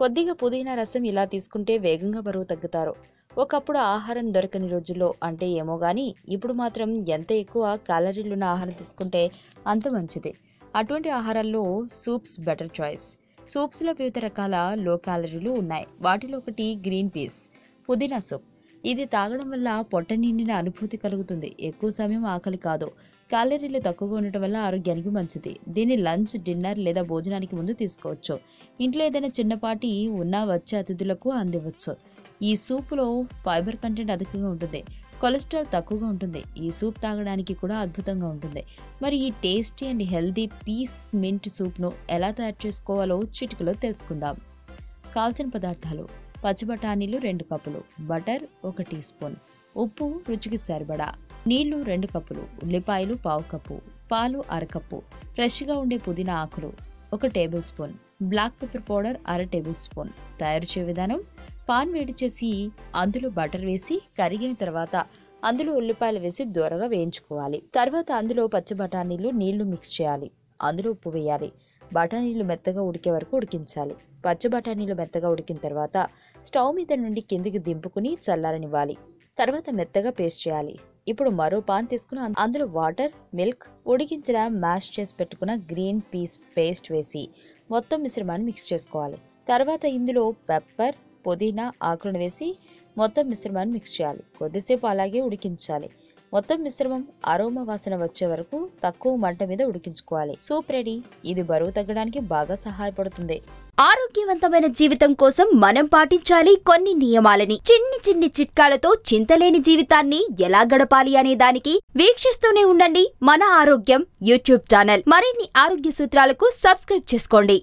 కొద్దిగా పుదీనా రసం ఇలా తీసుకుంటే వేగంగా బరువు తగ్గుతారు. ఒకప్పుడు ఆహారం దొరకని రోజుల్లో అంటే ఏమో గానీ ఇప్పుడు మాత్రం ఎంత ఎక్కువ క్యాలరీలున్న ఆహారం తీసుకుంటే అంత మంచిది. అటువంటి ఆహారాల్లో సూప్స్ బెటర్ చాయిస్. సూప్స్లో వివిధ రకాల లో క్యాలరీలు ఉన్నాయి. వాటిలో ఒకటి గ్రీన్ పీస్ పుదీనా సూప్. ఇది తాగడం వల్ల పొట్ట నిండిన అనుభూతి కలుగుతుంది. ఎక్కువ సమయం ఆకలి కాదు. క్యాలరీలు తక్కువగా ఉండటం వల్ల ఆరోగ్యానికి మంచిది. దీన్ని లంచ్, డిన్నర్ లేదా భోజనానికి ముందు తీసుకోవచ్చు. ఇంట్లో ఏదైనా చిన్నపాటి వచ్చే అతిథులకు అందివచ్చు. ఈ సూపులో ఫైబర్ కంటెంట్ అధికంగా ఉంటుంది. కొలెస్ట్రాల్ తక్కువగా ఉంటుంది. ఈ సూప్ తాగడానికి కూడా అద్భుతంగా ఉంటుంది. మరి ఈ tasty and healthy peas mint సూప్ను ఎలా తయారు చేసుకోవాలో చిటికలో తెలుసుకుందాం. కావాల్సిన పదార్థాలు: పచ్చి బఠానీలు 2 కప్పులు, బటర్ 1 టీ స్పూన్, ఉప్పు రుచికి సరిపడా, నీళ్లు 2 కప్పులు, ఉల్లిపాయలు 1/2 కప్పు, పాలు 1/2 కప్పు, ఫ్రెష్గా ఉండే పుదీనా ఆకులు 1 tablespoon, black pepper powder 1/2 tablespoon. తయారు చేసే విధానం: పాన్ వేడి చేసి అందులో బటర్ వేసి కరిగిన తర్వాత అందులో ఉల్లిపాయలు వేసి దూరగా వేయించుకోవాలి. తర్వాత అందులో పచ్చి బఠానీలు, నీళ్లు మిక్స్ చేయాలి. అందులో ఉప్పు వేయాలి. బఠానీలు మెత్తగా ఉడికే వరకు ఉడికించాలి. పచ్చి బఠానీలు మెత్తగా ఉడికిన తర్వాత స్టవ్ మీద నుండి కిందికి దింపుకుని చల్లారనివ్వాలి. తర్వాత మెత్తగా పేస్ట్ చేయాలి. ఇప్పుడు మరో పాన్ తీసుకుని అందులో వాటర్, మిల్క్, ఉడికించిన మ్యాష్ చేసి పెట్టుకున్న గ్రీన్ పీస్ పేస్ట్ వేసి మొత్తం మిశ్రమాన్ని మిక్స్ చేసుకోవాలి. తర్వాత ఇందులో పెప్పర్, పుదీనా ఆకులను వేసి మొత్తం మిశ్రమాన్ని మిక్స్ చేయాలి. కొద్దిసేపు అలాగే ఉడికించాలి. మొత్తం మిశ్రమం అరోమా వాసన వచ్చే వరకు తక్కువ మంట మీద ఉడికించుకోవాలి. Soup ready. ఇది బరువు తగ్గడానికి బాగా సహాయపడుతుంది. ఆరోగ్యవంతమైన జీవితం కోసం మనం పాటించాలి కొన్ని నియమాలని. చిన్ని చిట్కాలతో చింతలేని జీవితాన్ని ఎలా గడపాలి అనే దానికి వీక్షిస్తూనే ఉండండి మన ఆరోగ్యం యూట్యూబ్ ఛానల్. మరిన్ని ఆరోగ్య సూత్రాలకు సబ్స్క్రైబ్ చేసుకోండి.